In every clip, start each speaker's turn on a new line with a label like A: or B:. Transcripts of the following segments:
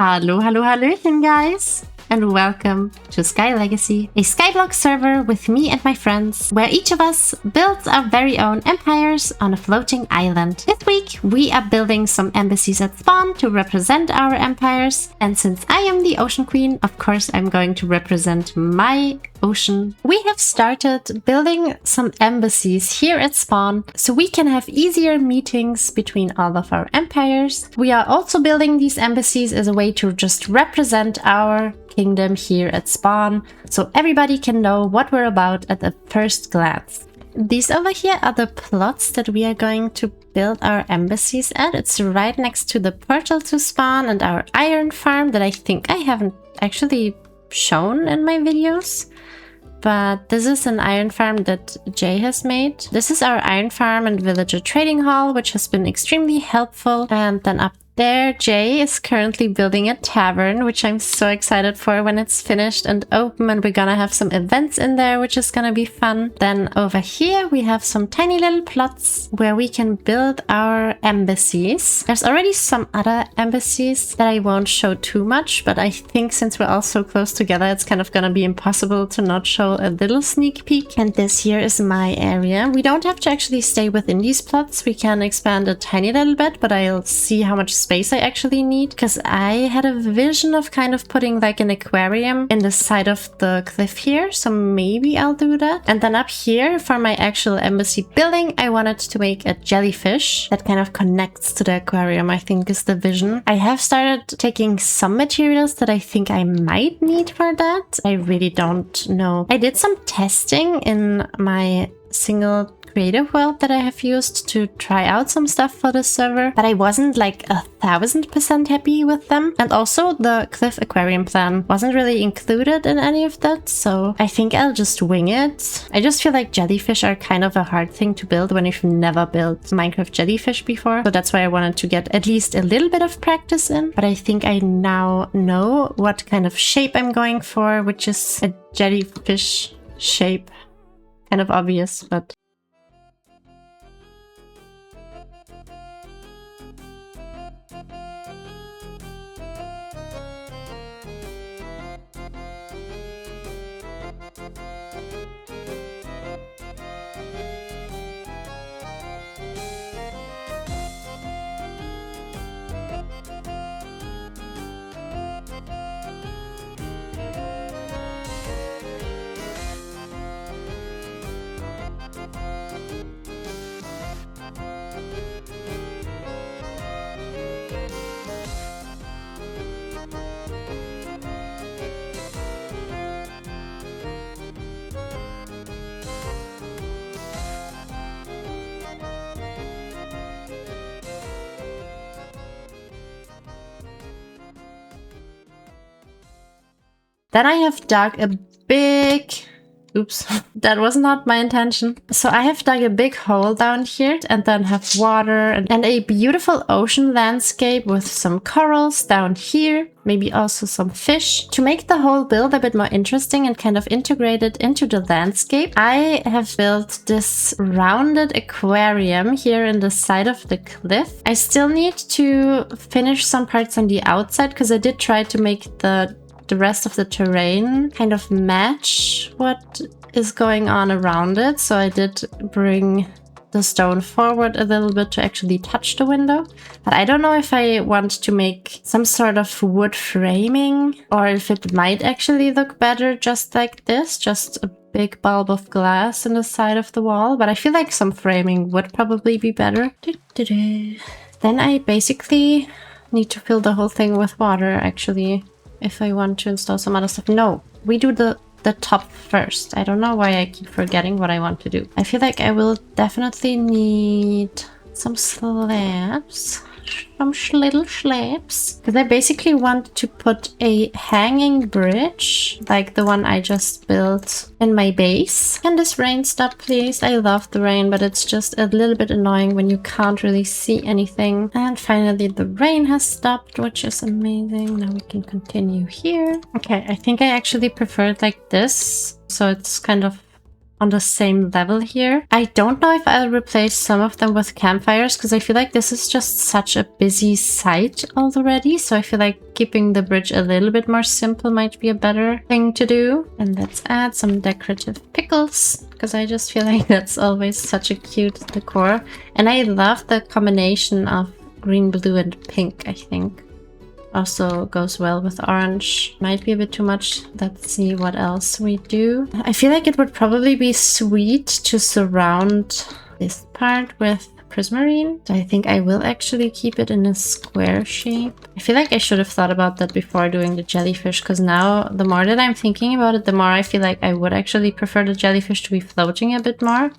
A: Hallo, hallo, hallöchen, guys! And welcome to Sky Legacy, a Skyblock server with me and my friends, where each of us builds our very own empires on a floating island. This week, we are building some embassies at spawn to represent our empires, and since I am the Ocean Queen, of course I'm going to represent my ocean. We have started building some embassies here at spawn, so we can have easier meetings between all of our empires. We are also building these embassies as a way to just represent our kingdom here at spawn, so everybody can know what we're about at the first glance. These over here are the plots that we are going to build our embassies at. It's right next to the portal to spawn and our iron farm that I think I haven't actually shown in my videos. But this is an iron farm that Jay has made. This is our iron farm and villager trading hall, which has been extremely helpful. And then up there, Jay is currently building a tavern, which I'm so excited for when it's finished and open, and we're gonna have some events in there, which is gonna be fun. Then over here, we have some tiny little plots where we can build our embassies. There's already some other embassies that I won't show too much, but I think since we're all so close together, it's kind of gonna be impossible to not show a little sneak peek. And this here is my area. We don't have to actually stay within these plots. We can expand a tiny little bit, but I'll see how much space I actually need, because I had a vision of kind of putting like an aquarium in the side of the cliff here, so maybe I'll do that. And then up here for my actual embassy building, I wanted to make a jellyfish that kind of connects to the aquarium, I think is the vision. I have started taking some materials that I think I might need for that. I really don't know. I did some testing in my single creative world that I have used to try out some stuff for the server, but I wasn't like 1000% happy with them. And also the cliff aquarium plan wasn't really included in any of that, so I think I'll just wing it. I just feel like jellyfish are kind of a hard thing to build when you've never built Minecraft jellyfish before, so that's why I wanted to get at least a little bit of practice in. But I think I now know what kind of shape I'm going for, which is a jellyfish shape. Kind of obvious, but then I have dug a big... Oops, that was not my intention. So I have dug a big hole down here and then have water and a beautiful ocean landscape with some corals down here. Maybe also some fish. To make the whole build a bit more interesting and kind of integrate it into the landscape, I have built this rounded aquarium here in the side of the cliff. I still need to finish some parts on the outside because I did try to make the rest of the terrain kind of match what is going on around it. So I did bring the stone forward a little bit to actually touch the window. But I don't know if I want to make some sort of wood framing or if it might actually look better just like this, just a big bulb of glass in the side of the wall. But I feel like some framing would probably be better. Then I basically need to fill the whole thing with water actually, if I want to install some other stuff. No, we do the top first. I don't know why I keep forgetting what I want to do. I feel like I will definitely need some slabs. Some little slabs. Because I basically want to put a hanging bridge, like the one I just built in my base. Can this rain stop, please? I love the rain, but it's just a little bit annoying when you can't really see anything. And finally the rain has stopped, which is amazing. Now we can continue here. Okay, I think I actually prefer it like this. So it's kind of on the same level here. I don't know if I'll replace some of them with campfires because I feel like this is just such a busy site already. So I feel like keeping the bridge a little bit more simple might be a better thing to do. And let's add some decorative pickles because I just feel like that's always such a cute decor. And I love the combination of green, blue, and pink, I think. Also goes well with orange. Might be a bit too much. Let's see what else we do. I feel like it would probably be sweet to surround this part with prismarine. So I think I will actually keep it in a square shape. I feel like I should have thought about that before doing the jellyfish, because now the more that I'm thinking about it, the more I feel like I would actually prefer the jellyfish to be floating a bit more.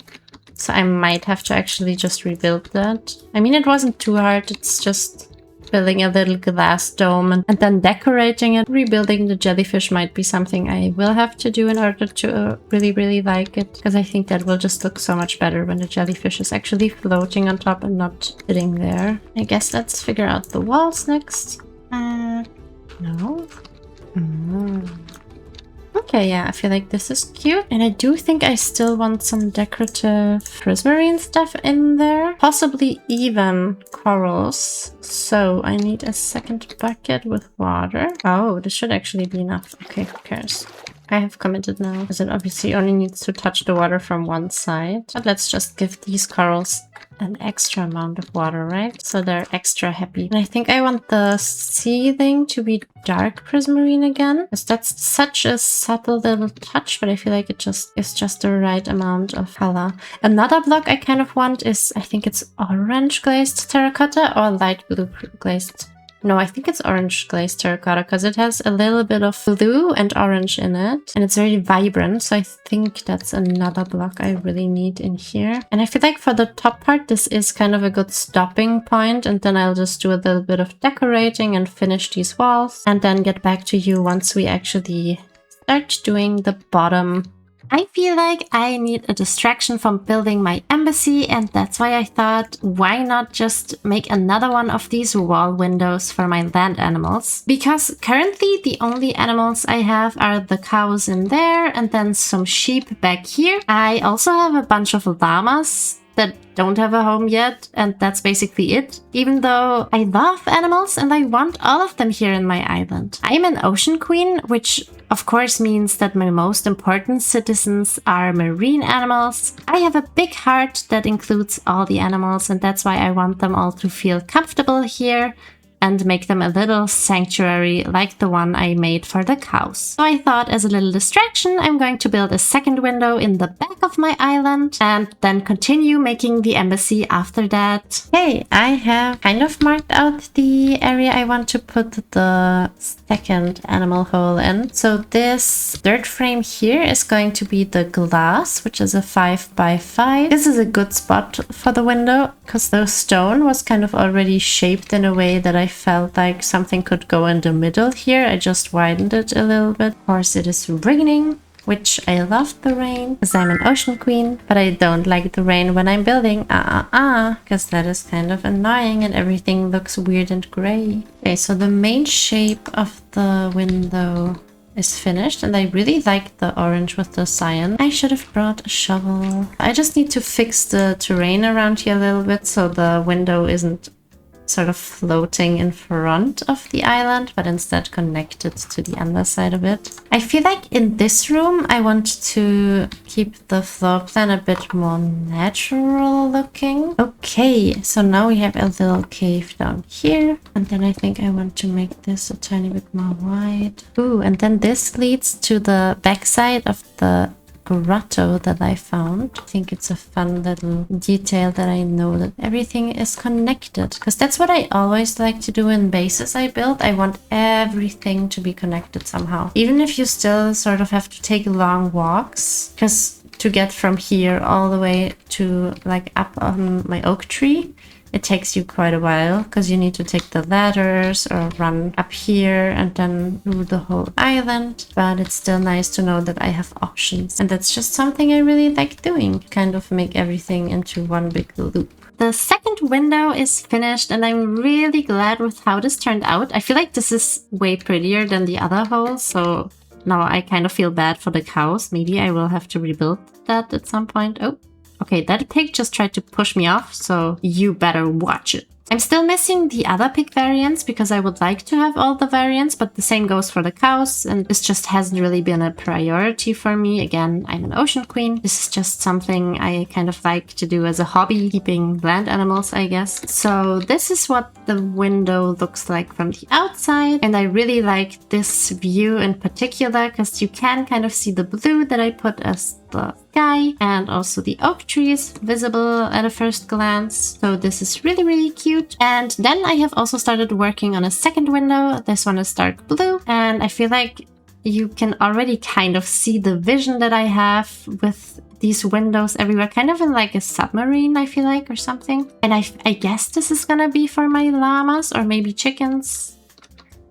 A: So I might have to actually just rebuild that. I mean, it wasn't too hard. It's just building a little glass dome and then decorating it. Rebuilding the jellyfish might be something I will have to do in order to really like it, because I think that will just look so much better when the jellyfish is actually floating on top and not sitting there. I guess let's figure out the walls next. No. Okay, yeah, I feel like this is cute. And I do think I still want some decorative prismarine stuff in there. Possibly even corals. So I need a second bucket with water. Oh, this should actually be enough. Okay, who cares? I have committed now, because it obviously only needs to touch the water from one side. But let's just give these corals an extra amount of water, right? So they're extra happy. And I think I want the ceiling to be dark prismarine again, because that's such a subtle little touch, but I feel like it is just the right amount of color. Another block I kind of want is, I think it's orange glazed terracotta or light blue glazed. No, I think it's orange glazed terracotta because it has a little bit of blue and orange in it. And it's very vibrant. So I think that's another block I really need in here. And I feel like for the top part, this is kind of a good stopping point. And then I'll just do a little bit of decorating and finish these walls. And then get back to you once we actually start doing the bottom. I feel like I need a distraction from building my embassy, and that's why I thought, why not just make another one of these wall windows for my land animals? Because currently the only animals I have are the cows in there and then some sheep back here. I also have a bunch of llamas that don't have a home yet, and that's basically it. Even though I love animals and I want all of them here in my island. I'm an ocean queen, which of course means that my most important citizens are marine animals. I have a big heart that includes all the animals, and that's why I want them all to feel comfortable here and make them a little sanctuary like the one I made for the cows. So I thought, as a little distraction, I'm going to build a second window in the back of my island and then continue making the embassy after that. Okay, I have kind of marked out the area I want to put the second animal hole in. So this third frame here is going to be the glass, which is a 5x5. This is a good spot for the window because the stone was kind of already shaped in a way that I felt like something could go in the middle here. I just widened it a little bit. Of course, it is raining, which I love the rain because I'm an ocean queen, but I don't like the rain when I'm building. Because that is kind of annoying and everything looks weird and gray. Okay, so the main shape of the window is finished, and I really like the orange with the cyan. I should have brought a shovel. I just need to fix the terrain around here a little bit so the window isn't sort of floating in front of the island, but instead connected to the underside of it. I feel like in this room I want to keep the floor plan a bit more natural looking. Okay, so now we have a little cave down here, and then I think I want to make this a tiny bit more wide. Ooh, and then this leads to the backside of the grotto that I found. I think it's a fun little detail that I know that everything is connected, because that's what I always like to do in bases I build. I want everything to be connected somehow, even if you still sort of have to take long walks, because to get from here all the way to like up on my oak tree, it takes you quite a while because you need to take the ladders or run up here and then through the whole island. But it's still nice to know that I have options. And that's just something I really like doing. Kind of make everything into one big loop. The second window is finished and I'm really glad with how this turned out. I feel like this is way prettier than the other hole. So Now I kind of feel bad for the cows. Maybe I will have to rebuild that at some point. Oh, okay, that pig just tried to push me off, so you better watch it. I'm still missing the other pig variants because I would like to have all the variants, but the same goes for the cows, and this just hasn't really been a priority for me. Again, I'm an ocean queen. This is just something I kind of like to do as a hobby, keeping land animals, I guess. So this is what the window looks like from the outside, and I really like this view in particular because you can kind of see the blue that I put as the sky, and also the oak trees visible at a first glance. So this is really, really cute. And then I have also started working on a second window. This one is dark blue, and I feel like you can already kind of see the vision that I have with these windows everywhere, kind of in like a submarine, I feel like, or something. And I guess this is gonna be for my llamas or maybe chickens.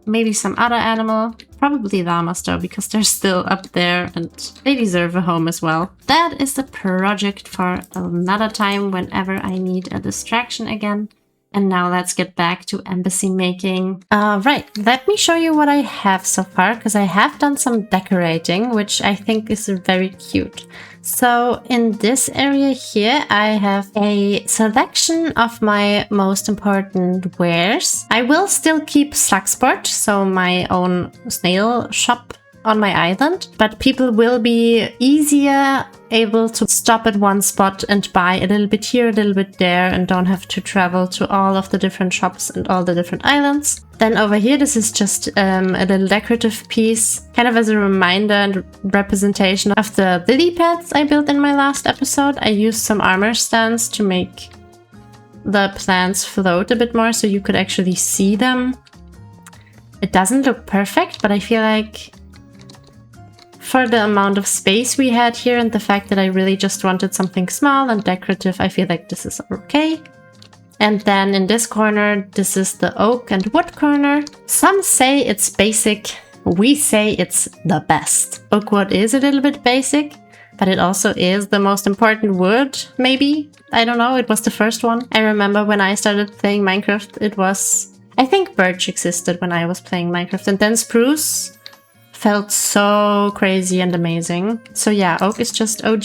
A: Maybe some other animal. Probably llamas though, because they're still up there and they deserve a home as well. That is the project for another time whenever I need a distraction again. And now let's get back to embassy making. Right, let me show you what I have so far, because I have done some decorating, which I think is very cute. So in this area here, I have a selection of my most important wares. I will still keep Slugsport, so my own snail shop on my island, but people will be easier able to stop at one spot and buy a little bit here, a little bit there, and don't have to travel to all of the different shops and all the different islands. Then over here, this is just a little decorative piece, kind of as a reminder and representation of the lily pads I built in my last episode. I used some armor stands to make the plants float a bit more so you could actually see them. It doesn't look perfect, but I feel like for the amount of space we had here and the fact that I really just wanted something small and decorative, I feel like this is okay. And then in this corner, this is the oak and wood corner. Some say it's basic. We say it's the best. Oak wood is a little bit basic, but it also is the most important wood, maybe? I don't know, it was the first one. I remember when I started playing Minecraft, it was... I think birch existed when I was playing Minecraft, and then spruce felt so crazy and amazing. So yeah, oak is just OG.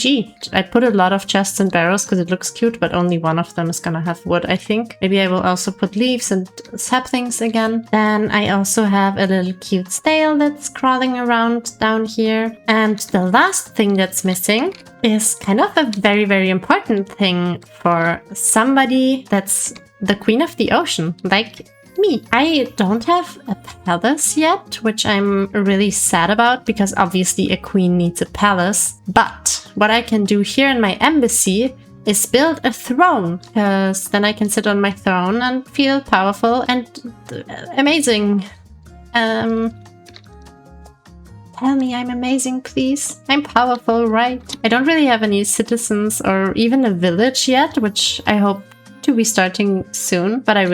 A: I put a lot of chests and barrels because it looks cute, but only one of them is gonna have wood, I think. Maybe I will also put leaves and saplings again. Then I also have a little cute snail that's crawling around down here. And the last thing that's missing is kind of a very, very important thing for somebody that's the queen of the ocean, like me. I don't have a palace yet, which I'm really sad about because obviously a queen needs a palace. But what I can do here in my embassy is build a throne, because then I can sit on my throne and feel powerful and amazing. Tell me I'm amazing, please. I'm powerful, right? I don't really have any citizens or even a village yet, which I hope to be starting soon, but I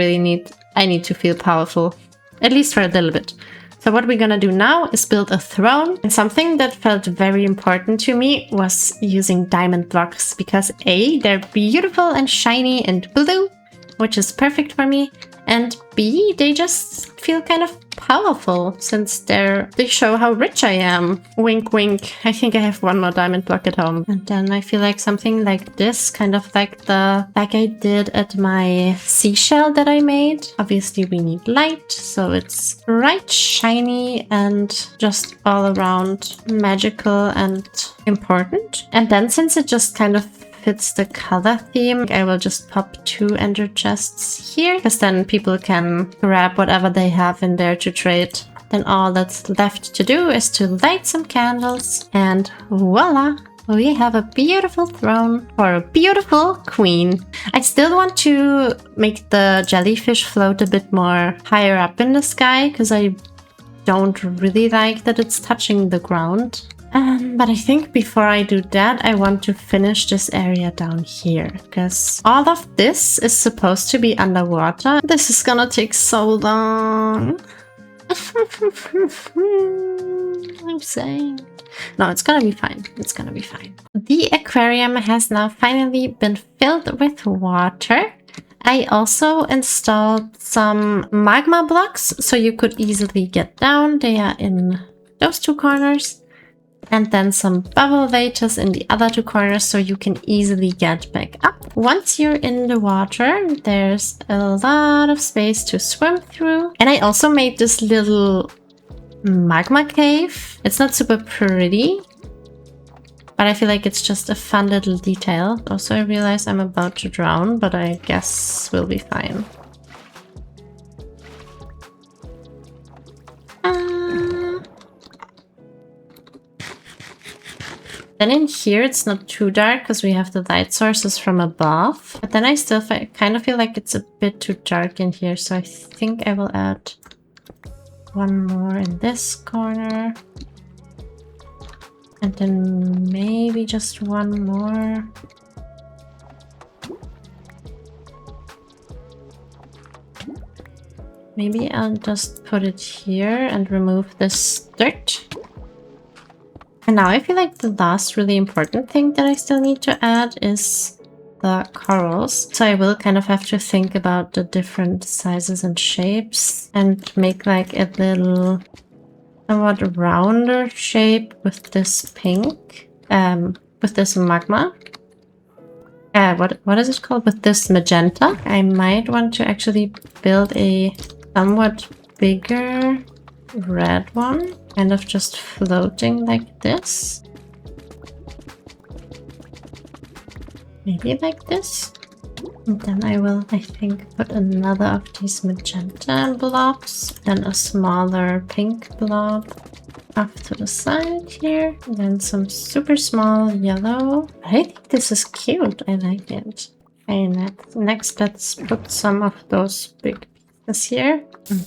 A: need to feel powerful, at least for a little bit. So what we're gonna do now is build a throne. And something that felt very important to me was using diamond blocks, because A, they're beautiful and shiny and blue, which is perfect for me, and B, they just feel kind of powerful since they show how rich I am. Wink, wink. I think I have one more diamond block at home. And then I feel like something like this, kind of like I did at my seashell that I made. Obviously we need light, so it's bright, shiny, and just all around magical and important. And then since it just kind of fits the color theme, I will just pop 2 ender chests here, because then people can grab whatever they have in there to trade. Then all that's left to do is to light some candles, and voila! We have a beautiful throne for a beautiful queen. I still want to make the jellyfish float a bit more higher up in the sky, because I don't really like that it's touching the ground. But I think before I do that, I want to finish this area down here, because all of this is supposed to be underwater. This is gonna take so long. I'm saying. No, it's gonna be fine. It's gonna be fine. The aquarium has now finally been filled with water. I also installed some magma blocks so you could easily get down. They are in those two corners. And then some bubble waiters in the other two corners so you can easily get back up. Once you're in the water, there's a lot of space to swim through. And I also made this little magma cave. It's not super pretty, but I feel like it's just a fun little detail. Also, I realize I'm about to drown, but I guess we'll be fine. Then in here, it's not too dark because we have the light sources from above. But then I still kind of feel like it's a bit too dark in here. So I think I will add one more in this corner. And then maybe just one more. Maybe I'll just put it here and remove this dirt. And now I feel like the last really important thing that I still need to add is the corals. So I will kind of have to think about the different sizes and shapes and make like a little somewhat rounder shape with this pink, with this magma. What is it called? With this magenta. I might want to actually build a somewhat bigger red one, kind of just floating like this. Maybe like this. And then I will, I think, put another of these magenta blobs, then a smaller pink blob off to the side here, and then some super small yellow. I think this is cute. I like it. Okay, next let's put some of those big pieces here.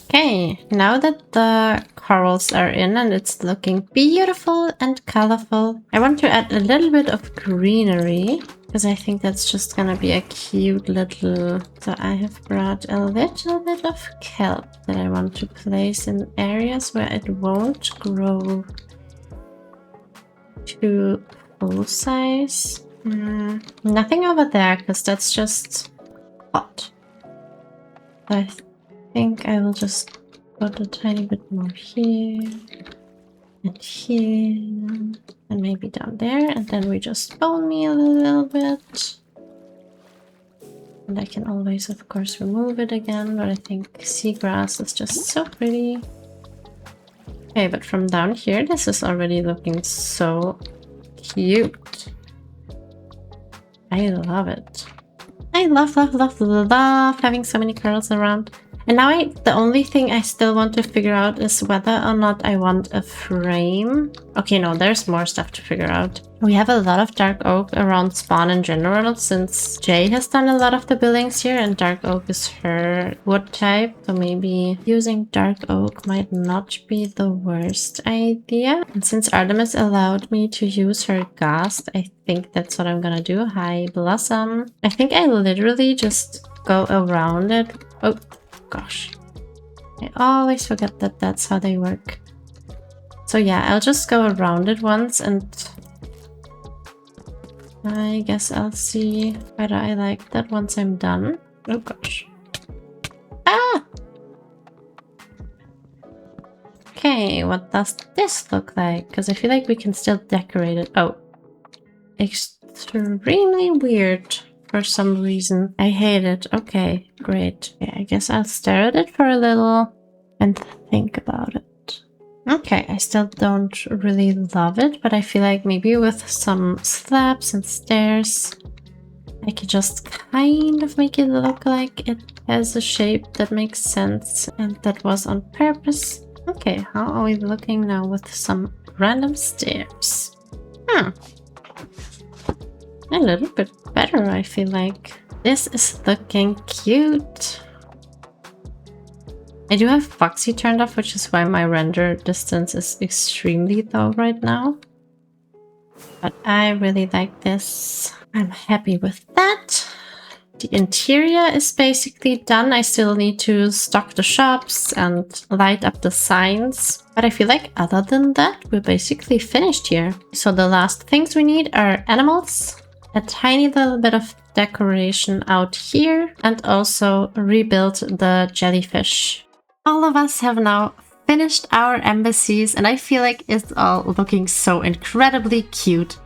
A: Okay, now that the corals are in and it's looking beautiful and colorful, I want to add a little bit of greenery because I think that's just gonna be a cute little... So I have brought a little bit of kelp that I want to place in areas where it won't grow to full size. Nothing over there because that's just hot. I think I will just put a tiny bit more here and here and maybe down there, and then we just bone meal a little bit. And I can always, of course, remove it again, but I think seagrass is just so pretty. Okay, but from down here, this is already looking so cute. I love it. I love having so many curls around. And now the only thing I still want to figure out is whether or not I want a frame. Okay, no, there's more stuff to figure out. We have a lot of dark oak around spawn in general, since Jay has done a lot of the buildings here and dark oak is her wood type. So maybe using dark oak might not be the worst idea. And since Artemis allowed me to use her ghast, I think that's what I'm gonna do. Hi, Blossom. I think I literally just go around it. Oh. Gosh, I always forget that that's how they work. So yeah, I'll just go around it once and I guess I'll see whether I like that once I'm done. Oh gosh. Ah! Okay, what does this look like? Because I feel like we can still decorate it. Oh, extremely weird. For some reason. I hate it. Okay, great. Yeah, I guess I'll stare at it for a little and think about it. Okay, I still don't really love it, but I feel like maybe with some slabs and stairs, I could just kind of make it look like it has a shape that makes sense and that was on purpose. Okay, how are we looking now with some random stairs? A little bit better, I feel like. This is looking cute. I do have Foxy turned off, which is why my render distance is extremely low right now. But I really like this. I'm happy with that. The interior is basically done. I still need to stock the shops and light up the signs. But I feel like other than that, we're basically finished here. So the last things we need are animals, a tiny little bit of decoration out here, and also rebuild the jellyfish. All of us have now finished our embassies and I feel like it's all looking so incredibly cute.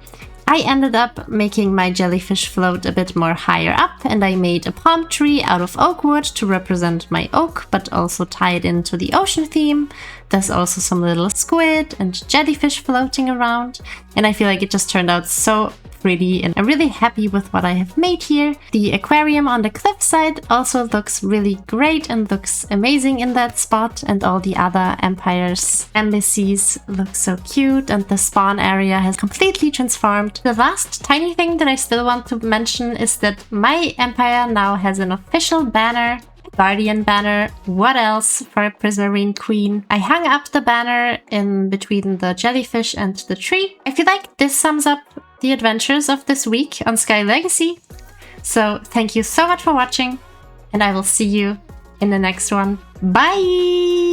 A: I ended up making my jellyfish float a bit more higher up, and I made a palm tree out of oak wood to represent my oak, but also tie it into the ocean theme. There's also some little squid and jellyfish floating around, and I feel like it just turned out so pretty, and I'm really happy with what I have made here. The aquarium on the cliffside also looks really great and looks amazing in that spot, and all the other empires' embassies look so cute, and the spawn area has completely transformed. The last tiny thing that I still want to mention is that my empire now has an official banner. Guardian banner. What else for a Prismarine Queen? I hung up the banner in between the jellyfish and the tree. I feel like this sums up the adventures of this week on Sky Legacy. So thank you so much for watching, and I will see you in the next one. Bye!